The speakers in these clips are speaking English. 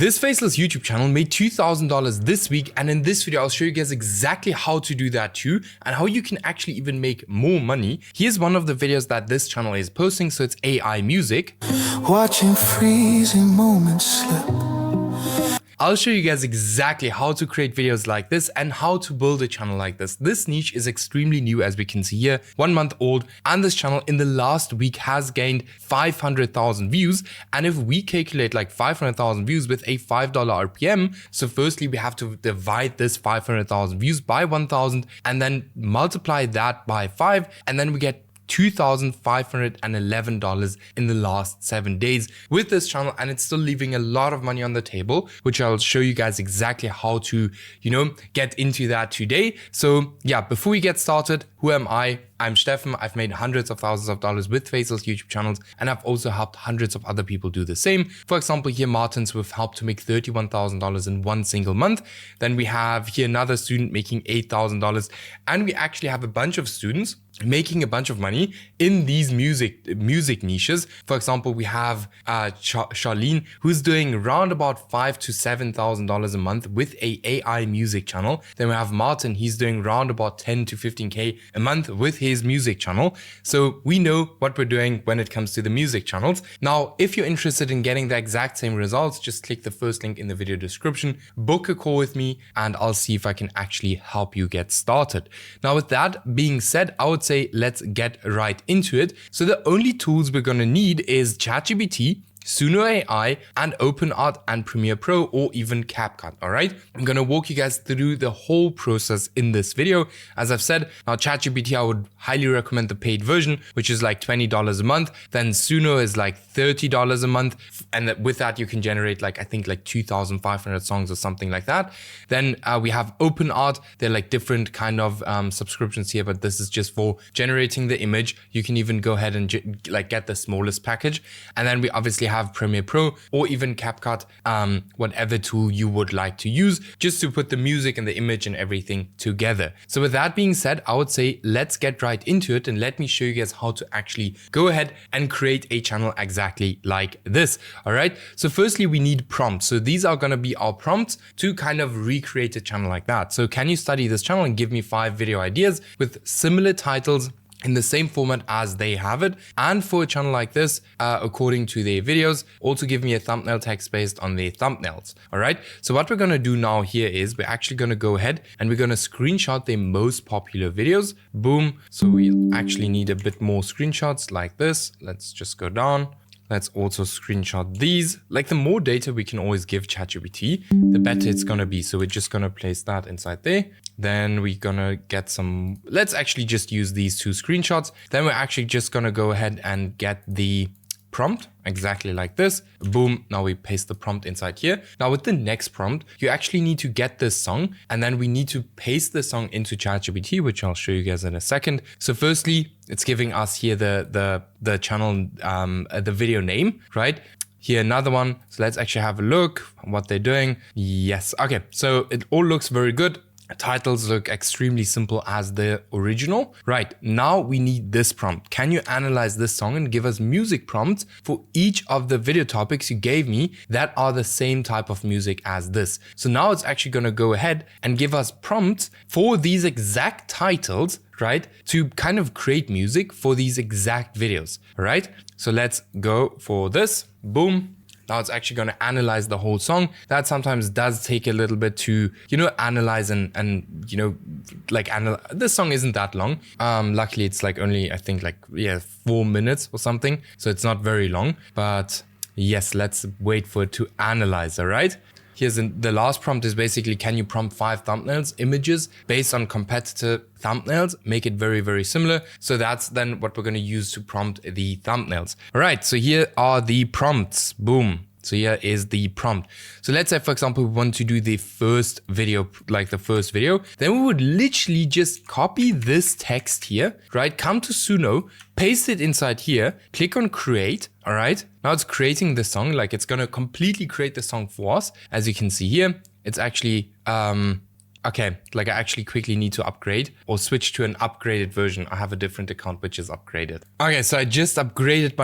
This faceless YouTube channel made $2,000 this week, and in this video I'll show you guys exactly how to do that too and how you can actually even make more money. Here's one of the videos that this channel is posting, so it's AI music. Watching freezing moments slip. I'll show you guys exactly how to create videos like this and how to build a channel like this. This niche is extremely new, as we can see here, 1 month old, and this channel in the last week has gained 500,000 views. And if we calculate like 500,000 views with a $5 RPM, so firstly we have to divide this 500,000 views by 1,000 and then multiply that by 5, and then we get $2,511 in the last 7 days with this channel, and it's still leaving a lot of money on the table, which I'll show you guys exactly how to, get into that today. So yeah, before we get started, who am I? I'm Steffen. I've made hundreds of thousands of dollars with faceless YouTube channels, and I've also helped hundreds of other people do the same. For example, here Martins, we've helped to make $31,000 in 1 single month. Then we have here another student making $8,000, and we actually have a bunch of students making a bunch of money in these music niches. For example, we have Charlene, who's doing around about $5,000 to $7,000 a month with a AI music channel. Then we have Martin, he's doing around about 10 to 15K a month with his music channel. So we know what we're doing when it comes to the music channels. Now, if you're interested in getting the exact same results, just click the first link in the video description, book a call with me, and I'll see if I can actually help you get started. Now, with that being said, I would say let's get right into it. So the only tools we're going to need is ChatGPT, Suno AI, and OpenArt and Premiere Pro, or even CapCut. All right, I'm going to walk you guys through the whole process in this video. As I've said, now ChatGPT, I would highly recommend the paid version, which is like $20 a month. Then Suno is like $30 a month, and with that you can generate I think 2,500 songs or something like that. Then we have OpenArt. They're like different kind of subscriptions here, but this is just for generating the image. You can even go ahead and get the smallest package. And then we obviously have Premiere Pro or even CapCut, whatever tool you would like to use, just to put the music and the image and everything together. So with that being said, I would say let's get right into it, and let me show you guys how to actually go ahead and create a channel exactly like this. All right, so firstly we need prompts. So these are going to be our prompts to kind of recreate a channel like that. So can you study this channel and give me 5 video ideas with similar titles in the same format as they have it, and for a channel like this, according to their videos, also give me a thumbnail text based on their thumbnails. All right, so what we're going to do now here is we're actually going to go ahead and we're going to screenshot their most popular videos. Boom. So we actually need a bit more screenshots like this. Let's just go down. Let's also screenshot these. Like, the more data we can always give ChatGPT, the better it's gonna be. So we're just gonna place that inside there. Then we're gonna get some, let's actually just use these 2 screenshots. Then we're actually just gonna go ahead and get the prompt exactly like this. Boom. Now we paste the prompt inside here. Now with the next prompt, you actually need to get this song, and then we need to paste the song into ChatGPT, which I'll show you guys in a second. So firstly, it's giving us here the channel, the video name, right? Here another one. So let's actually have a look at what they're doing. Yes. Okay. So it all looks very good. Titles look extremely simple as the original. Right, now we need this prompt. Can you analyze this song and give us music prompts for each of the video topics you gave me that are the same type of music as this? So now it's actually going to go ahead and give us prompts for these exact titles, right, to kind of create music for these exact videos. All right, so let's go for this. Boom. Now it's actually going to analyze the whole song. That sometimes does take a little bit to, analyze and this song isn't that long. Luckily it's only, I think 4 minutes or something. So it's not very long, but yes, let's wait for it to analyze. All right. Here's the last prompt is basically, can you prompt 5 thumbnails, images based on competitor thumbnails, make it very, very similar. So that's then what we're going to use to prompt the thumbnails. All right, so here are the prompts. Boom. So here is the prompt. So let's say, for example, we want to do the first video, then we would literally just copy this text here, right? Come to Suno, paste it inside here, click on create. All right, now it's creating the song. It's going to completely create the song for us. As you can see here, it's actually, okay, like I actually quickly need to upgrade or switch to an upgraded version. I have a different account which is upgraded. Okay, so I just upgraded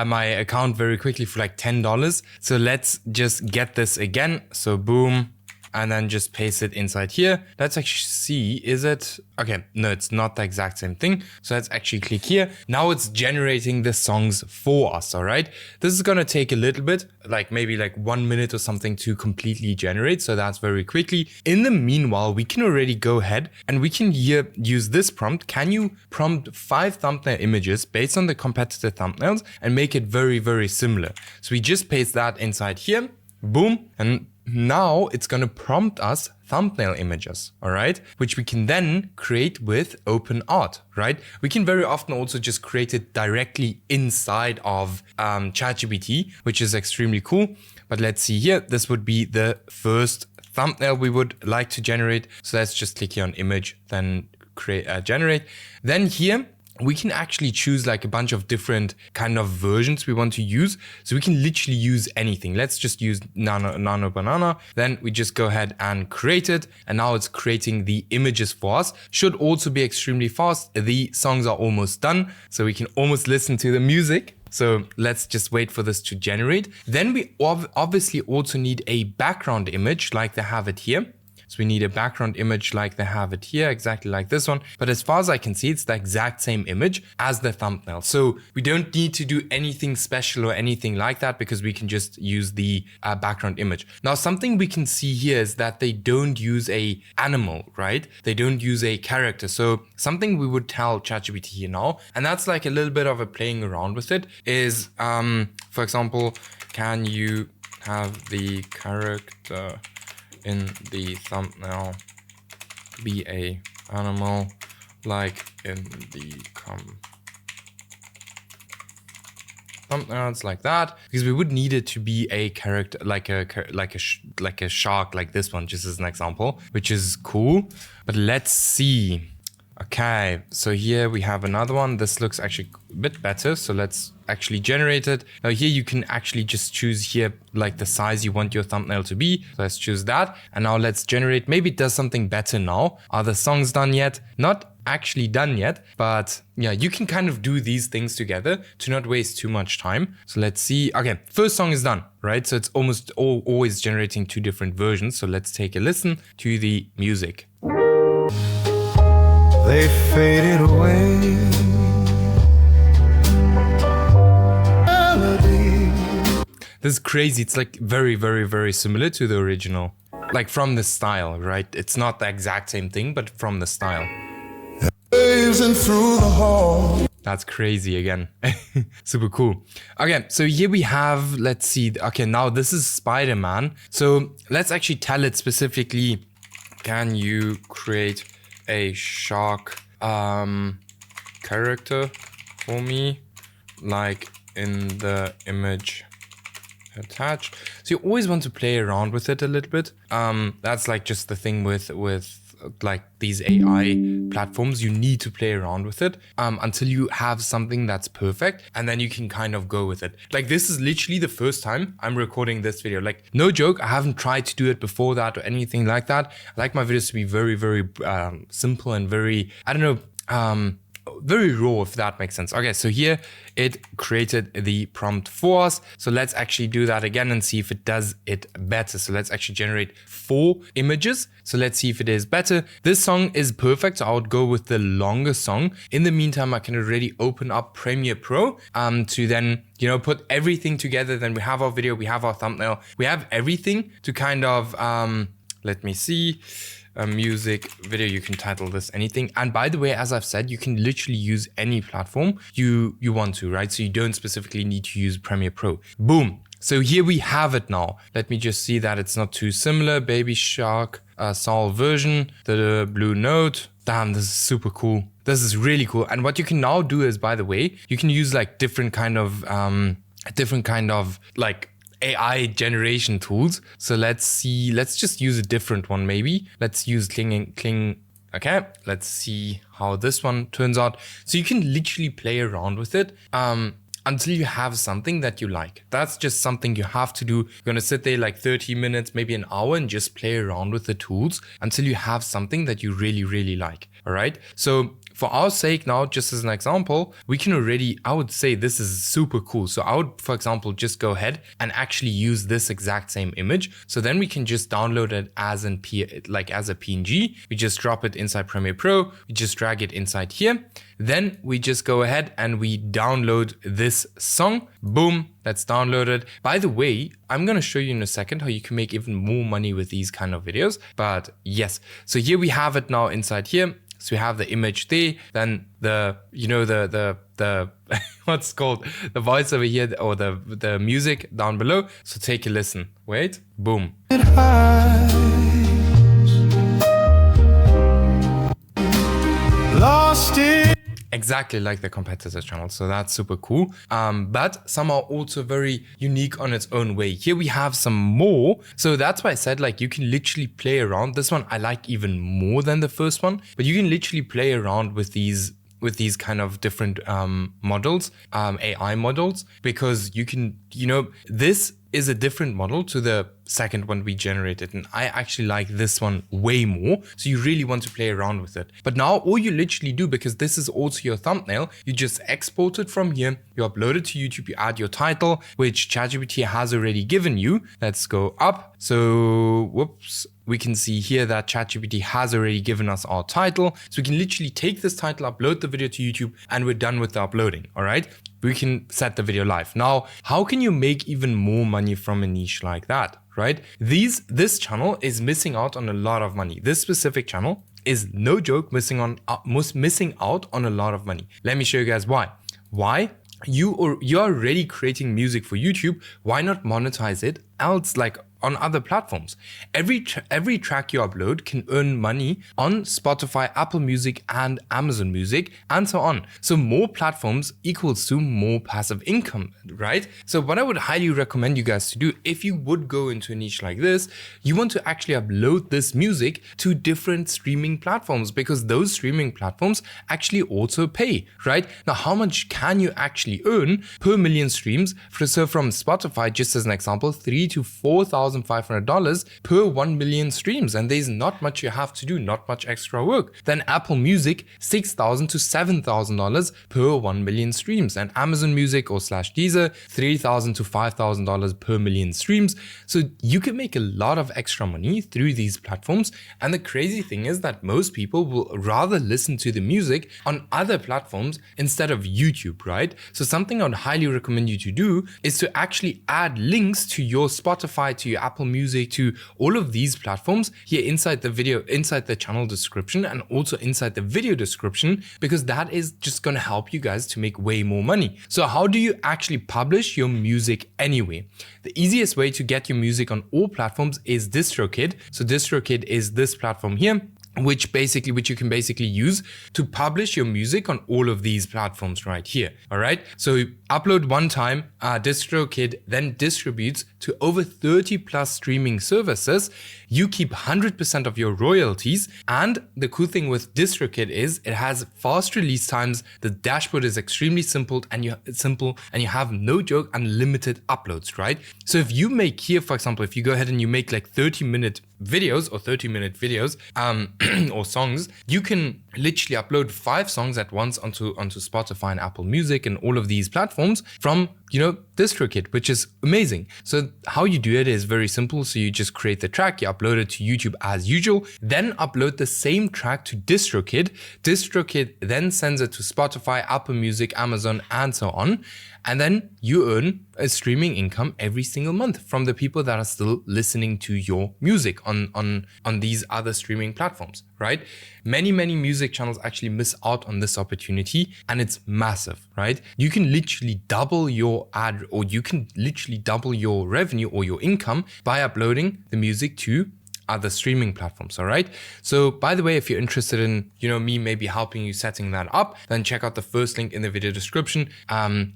my account very quickly for like $10. So let's just get this again. So boom. And then just paste it inside here. Let's actually see, is it? Okay, no, it's not the exact same thing. So let's actually click here. Now it's generating the songs for us, all right? This is gonna take a little bit, like maybe like 1 minute or something to completely generate. So that's very quickly. In the meanwhile, we can already go ahead and we can here use this prompt. Can you prompt 5 thumbnail images based on the competitor thumbnails and make it very, very similar? So we just paste that inside here, boom, and now it's going to prompt us thumbnail images, all right, which we can then create with OpenArt, right? We can very often also just create it directly inside of ChatGPT, which is extremely cool. But let's see here, this would be the first thumbnail we would like to generate. So let's just click here on image, then create generate. Then here we can actually choose like a bunch of different kind of versions we want to use. So we can literally use anything. Let's just use nano banana. Then we just go ahead and create it. And now it's creating the images for us. Should also be extremely fast. The songs are almost done. So we can almost listen to the music. So let's just wait for this to generate. Then we obviously also need a background image like they have it here. So we need a background image like they have it here, exactly like this one. But as far as I can see, it's the exact same image as the thumbnail. So we don't need to do anything special or anything like that because we can just use the background image. Now, something we can see here is that they don't use a animal, right? They don't use a character. So something we would tell ChatGPT here now, and that's like a little bit of a playing around with it, is, for example, can you have the character in the thumbnail be a animal like in the thumbnails like that, because we would need it to be a character like a shark like this one, just as an example, which is cool. But let's see. Okay, so here we have another one. This looks actually a bit better. So let's actually generate it. Now here you can actually just choose here like the size you want your thumbnail to be. So let's choose that. And now let's generate. Maybe it does something better now. Are the songs done yet? Not actually done yet, but yeah, you can kind of do these things together to not waste too much time. So let's see. Okay, first song is done, right? So it's almost always generating 2 different versions. So let's take a listen to the music. They faded away. This is crazy. It's like very, very, very similar to the original. Like from the style, right? It's not the exact same thing, but from the style. Through the hall. That's crazy again. Super cool. Okay, so here we have, let's see. Okay, now this is Spider-Man. So let's actually tell it specifically, can you create a shark character for me, like in the image attached? So you always want to play around with it a little bit. That's like just the thing with like these AI platforms. You need to play around with it until you have something that's perfect, and then you can kind of go with it. Like this is literally the first time I'm recording this video. Like no joke, I haven't tried to do it before that or anything like that. I like my videos to be very, very simple and very, I don't know, very raw, if that makes sense. Okay, so here it created the prompt for us. So let's actually do that again and see if it does it better. So let's actually generate 4 images. So let's see if it is better. This song is perfect, so I would go with the longer song. In the meantime, I can already open up Premiere Pro to then, you know, put everything together. Then we have our video, we have our thumbnail, we have everything to kind of, let me see. A music video, you can title this anything. And by the way, as I've said, you can literally use any platform you want to, right? So you don't specifically need to use Premiere Pro. Boom. So here we have it now. Let me just see that it's not too similar. Baby Shark, Soul version, the blue note. Damn, this is super cool. This is really cool. And what you can now do is, by the way, you can use like different kind of like AI generation tools. So let's see, let's just use a different one maybe. Let's use Kling. Okay, let's see how this one turns out. So you can literally play around with it. until you have something that you like. That's just something you have to do. You're going to sit there like 30 minutes, maybe an hour, and just play around with the tools until you have something that you really, really like. All right. So for our sake now, just as an example, we can already, I would say this is super cool. So I would, for example, just go ahead and actually use this exact same image. So then we can just download it as a PNG. We just drop it inside Premiere Pro. We just drag it inside here. Then we just go ahead and we download this song. Boom, that's downloaded. By the way, I'm going to show you in a second how you can make even more money with these kind of videos. But yes, so here we have it now inside here. So we have the image there, then the, you know, the what's called the voice over here, or the music down below. So take a listen. Wait, boom. Lost it. Exactly like the competitor's channel. So that's super cool. But some are also very unique on its own way. Here we have some more. So that's why I said, like, you can literally play around. This one I like even more than the first one, but you can literally play around with these kind of different models, AI models, because you can, you know, this is a different model to the second one we generated, and I actually like this one way more. So you really want to play around with it. But now all you literally do, because this is also your thumbnail, you just export it from here, you upload it to YouTube, you add your title, which ChatGPT has already given you. Let's go up. So whoops, we can see here that ChatGPT has already given us our title. So we can literally take this title, upload the video to YouTube, and we're done with the uploading. All right. We can set the video live. Now, how can you make even more money from a niche like that, right? This channel is missing out on a lot of money. This specific channel is, no joke, missing out on a lot of money. Let me show you guys why. Why? You're already creating music for YouTube. Why not monetize it else, like on other platforms? Every track you upload can earn money on Spotify, Apple Music, and Amazon Music, and so on. So more platforms equals to more passive income, right? So what I would highly recommend you guys to do, if you would go into a niche like this, you want to actually upload this music to different streaming platforms, because those streaming platforms actually also pay, right? Now, how much can you actually earn per million streams? So from Spotify, just as an example, $3,000 to $4,500 per 1 million streams, and there's not much you have to do, not much extra work. Then Apple Music, $6,000 to $7,000 per 1 million streams, and Amazon Music or /Deezer, $3,000 to $5,000 per million streams. So you can make a lot of extra money through these platforms. And the crazy thing is that most people will rather listen to the music on other platforms instead of YouTube, right? So something I would highly recommend you to do is to actually add links to your Spotify, to your Apple Music, to all of these platforms here inside the video, inside the channel description, and also inside the video description, because that is just going to help you guys to make way more money. So how do you actually publish your music anyway? The easiest way to get your music on all platforms is DistroKid. So DistroKid is this platform here, which you can basically use to publish your music on all of these platforms right here. All right. So you upload one time, DistroKid then distributes to over 30 plus streaming services. You keep 100% of your royalties. And the cool thing with DistroKid is it has fast release times. The dashboard is extremely simple, and you have, no joke, unlimited uploads, right? So if you make here, for example, if you go ahead and you make like 30-minute videos or 30-minute videos or songs, you can literally upload 5 songs at once onto Spotify and Apple Music and all of these platforms from, DistroKid, which is amazing. So how you do it is very simple. So you just create the track, you upload it to YouTube as usual, then upload the same track to DistroKid. DistroKid then sends it to Spotify, Apple Music, Amazon, and so on. And then you earn a streaming income every single month from the people that are still listening to your music on these other streaming platforms, right? Many music channels actually miss out on this opportunity, and it's massive, right? You can literally double your ad, or you can literally double your revenue or your income by uploading the music to other streaming platforms. All right. So by the way, if you're interested in, me maybe helping you setting that up, then check out the first link in the video description.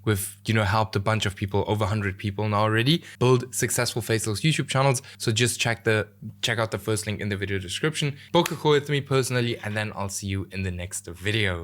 We've, helped a bunch of people, over 100 people now already, build successful faceless YouTube channels. So just check out the first link in the video description, book a call with me personally, and then I'll see you in the next video.